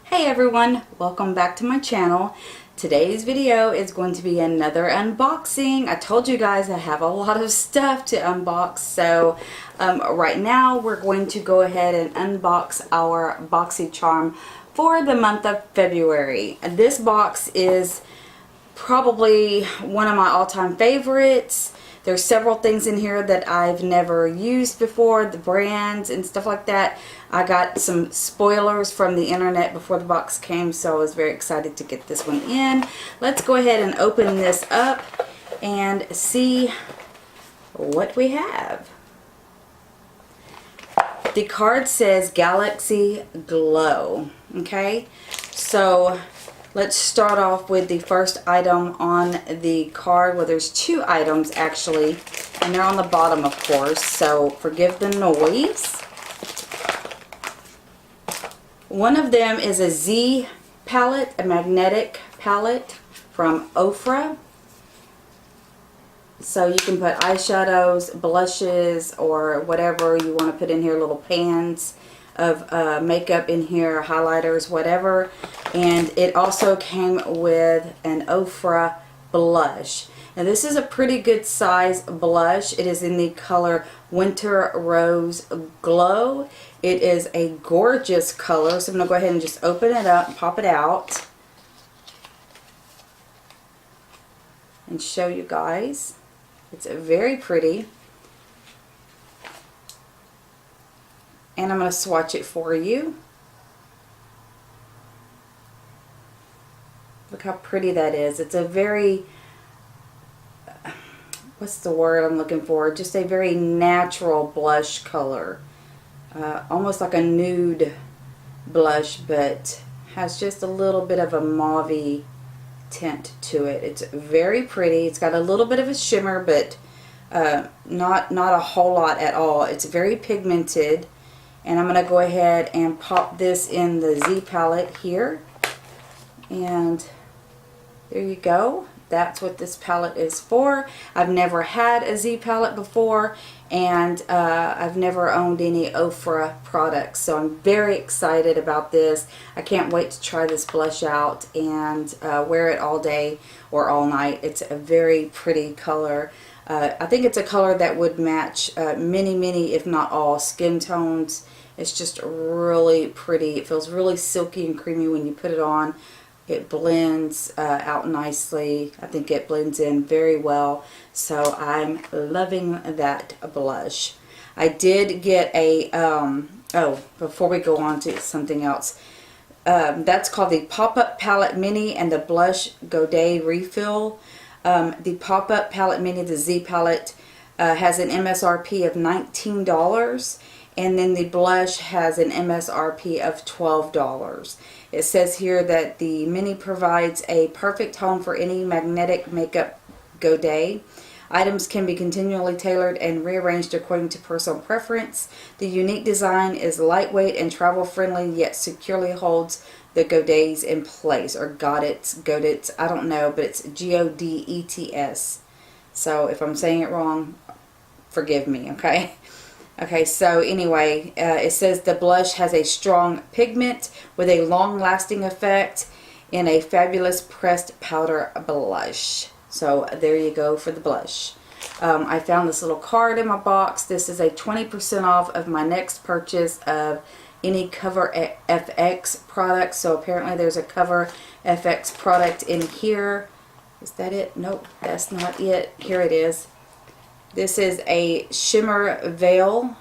Hey everyone, welcome back to my channel. Today's video is going to be another unboxing. I told you guys I have a lot of stuff to unbox, so right now we're going to go ahead and unbox our Boxy charm for the month of February. This box is probably one of my all-time favorites. There's several things in here that I've never used before, the brands and stuff like that. I got some spoilers from the internet before the box came, so I was very excited to get this one in. Let's go ahead and open this up and see what we have. The card says Galaxy Glow. Okay, so let's start off with the first item on the card. Well, there's two items actually, and they're on the bottom, of course, so forgive the noise. One of them is a Z palette, a magnetic palette from Ofra. So you can put eyeshadows, blushes, or whatever you want to put in here, little pans of makeup in here, highlighters, whatever. And it also came with an Ofra blush. Now this is a pretty good size blush. It is in the color Winter Rose Glow. It is a gorgeous color, so I'm going to go ahead and just open it up and pop it out and show you guys. It's very pretty. And I'm going to swatch it for you. Look how pretty that is. It's a very, what's the word I'm looking for? Just a very natural blush color. Almost like a nude blush, but has just a little bit of a mauve-y tint to it. It's very pretty. It's got a little bit of a shimmer, but not a whole lot at all. It's very pigmented. And I'm going to go ahead and pop this in the Z palette here. And there you go. That's what this palette is for. I've never had a Z palette before, and I've never owned any Ofra products. So I'm very excited about this. I can't wait to try this blush out and wear it all day or all night. It's a very pretty color. I think it's a color that would match many, if not all, skin tones. It's just really pretty. It feels really silky and creamy when you put it on. It blends out nicely. I think it blends in very well. So I'm loving that blush. I did get a, oh, before we go on to something else, that's called the Pop-Up Palette Mini and the Blush Godet Refill. The Pop-Up Palette Mini, the Z palette, has an MSRP of $19, and then the blush has an MSRP of $12. It says here that the Mini provides a perfect home for any magnetic makeup godet. Items can be continually tailored and rearranged according to personal preference. The unique design is lightweight and travel friendly, yet securely holds the godets in place, or godets, I don't know, but it's Godets. So if I'm saying it wrong, forgive me, okay? Okay, so anyway, it says the blush has a strong pigment with a long-lasting effect in a fabulous pressed powder blush. So there you go for the blush. I found this little card in my box. This is a 20% off of my next purchase of any Cover FX product. So apparently there's a Cover FX product in here. Is that it? Nope, that's not it. Here it is. This is a shimmer veil,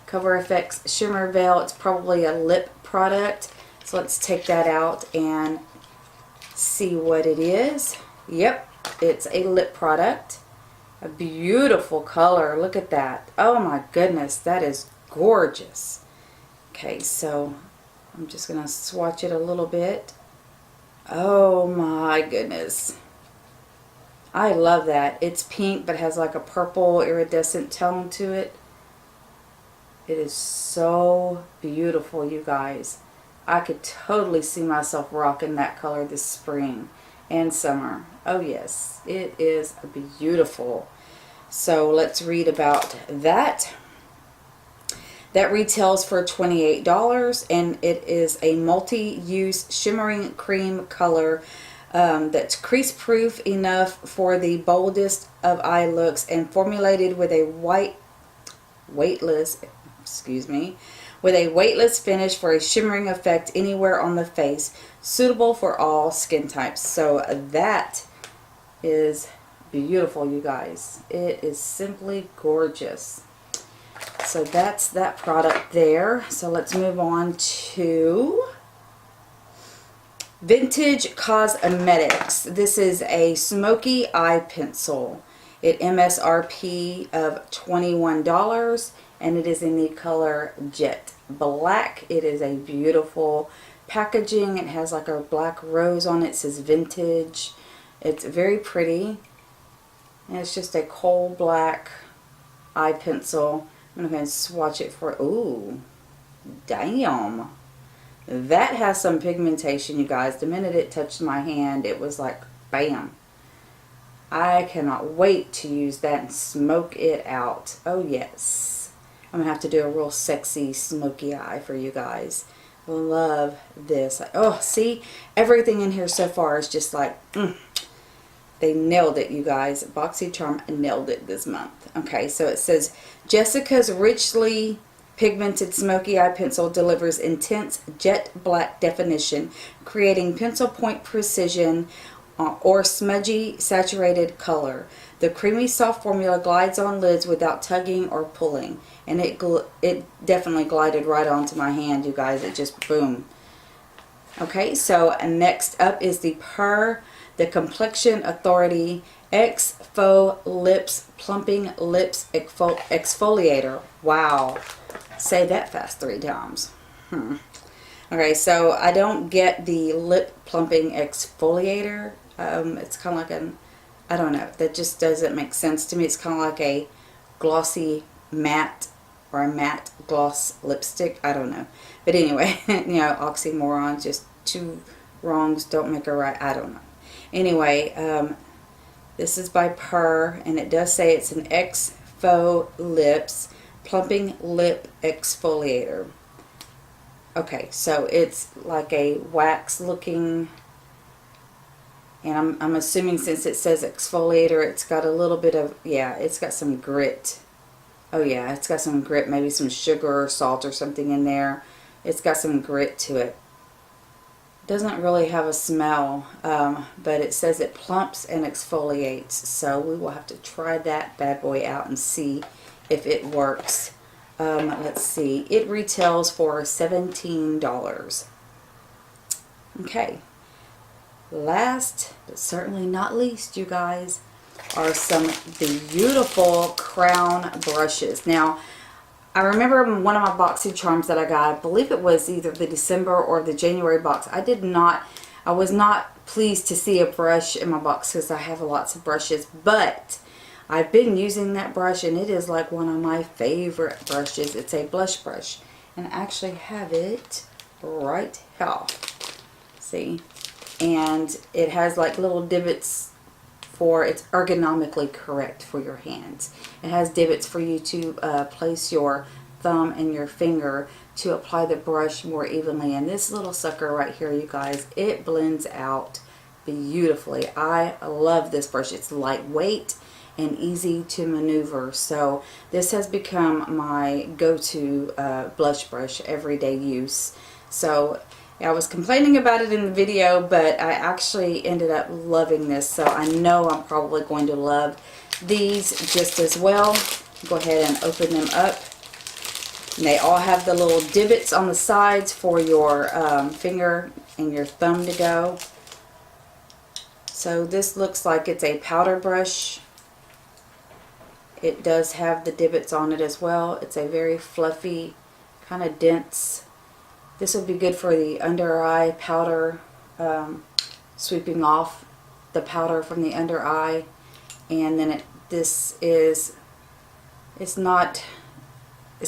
Cover FX shimmer veil. It's probably a lip product. So let's take that out and see what it is. Yep, it's a lip product. A beautiful color. Look at that. Oh my goodness, that is gorgeous. Okay, so I'm just going to swatch it a little bit. Oh my goodness. I love that. It's pink but has like a purple iridescent tone to it. It is so beautiful, you guys. I could totally see myself rocking that color this spring and summer. Oh yes, it is beautiful. So let's read about that. That retails for $28, and it is a multi-use shimmering cream color that's crease proof enough for the boldest of eye looks, and formulated with a weightless finish for a shimmering effect anywhere on the face, suitable for all skin types. So that is beautiful, you guys. It is simply gorgeous. So that's that product there. So let's move on to Vintage Cosmetics. This is a smoky eye pencil. It MSRP of $21, and it is in the color Jet Black. It is a beautiful packaging. It has like a black rose on it. It says vintage. It's very pretty. And it's just a coal black eye pencil. I'm going to swatch it for, ooh, damn. That has some pigmentation, you guys. The minute it touched my hand, it was like, bam. I cannot wait to use that and smoke it out. Oh, yes. I'm going to have to do a real sexy smoky eye for you guys. Love this. Oh, see? Everything in here so far is just like, they nailed it, you guys. Boxy Charm nailed it this month. Okay, so it says, Jessica's richly pigmented smoky eye pencil delivers intense jet black definition, creating pencil point precision or smudgy saturated color. The creamy soft formula glides on lids without tugging or pulling, and it definitely glided right onto my hand, you guys. It just boom. Okay, so next up is the the Complexion Authority X Faux Lips Plumping Lips Exfoliator. Wow. Say that fast 3 times. Okay, so I don't get the lip plumping exfoliator. It's kind of like I don't know. That just doesn't make sense to me. It's kind of like a glossy matte or a matte gloss lipstick. I don't know. But anyway, you know, oxymoron, just 2 wrongs don't make a right. I don't know. Anyway, this is by Purr, and it does say it's an X Faux Lips Plumping Lip Exfoliator. Okay, so it's like a wax looking, and I'm assuming since it says exfoliator, it's got a little bit of, yeah, it's got some grit. Oh yeah, it's got some grit, maybe some sugar or salt or something in there. It's got some grit to it. Doesn't really have a smell, but it says it plumps and exfoliates, so we will have to try that bad boy out and see if it works. Let's see, it retails for $17. Okay, last but certainly not least, you guys, are some beautiful crown brushes. Now, I remember one of my Boxy Charms that I got, I believe it was either the December or the January box. I was not pleased to see a brush in my box because I have lots of brushes, but I've been using that brush, and it is like one of my favorite brushes. It's a blush brush, and I actually have it right here. See? And it has like little divots for, it's ergonomically correct for your hands. It has divots for you to place your thumb and your finger to apply the brush more evenly. And this little sucker right here, you guys, it blends out beautifully. I love this brush. It's lightweight and easy to maneuver. So this has become my go-to blush brush, everyday use. So I was complaining about it in the video, but I actually ended up loving this. So I know I'm probably going to love these just as well. Go ahead and open them up. And they all have the little divots on the sides for your finger and your thumb to go. So this looks like it's a powder brush. It does have the divots on it as well. It's a very fluffy, kind of dense. This would be good for the under eye powder, sweeping off the powder from the under eye. And then it's not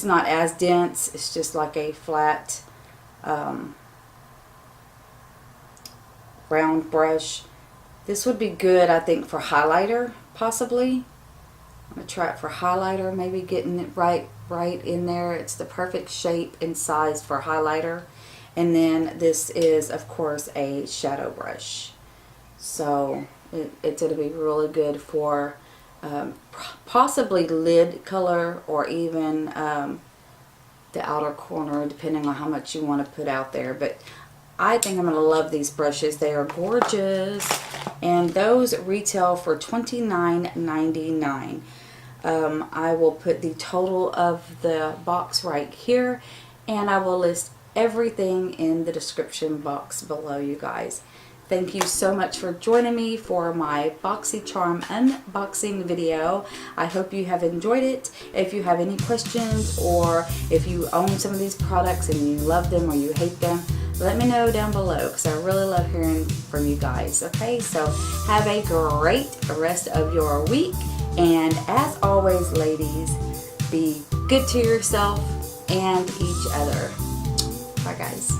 as dense. It's just like a flat round brush. This would be good, I think, for highlighter, possibly. I'm going to try it for highlighter, maybe getting it right in there. It's the perfect shape and size for highlighter. And then this is, of course, a shadow brush. So it's going to be really good for possibly lid color, or even the outer corner, depending on how much you want to put out there. But I think I'm going to love these brushes. They are gorgeous. And those retail for $29.99. I will put the total of the box right here, and I will list everything in the description box below, you guys. Thank you so much for joining me for my BoxyCharm unboxing video. I hope you have enjoyed it. If you have any questions, or if you own some of these products and you love them or you hate them, let me know down below, because I really love hearing from you guys. Okay, so have a great rest of your week. And as always, ladies, be good to yourself and each other. Bye, guys.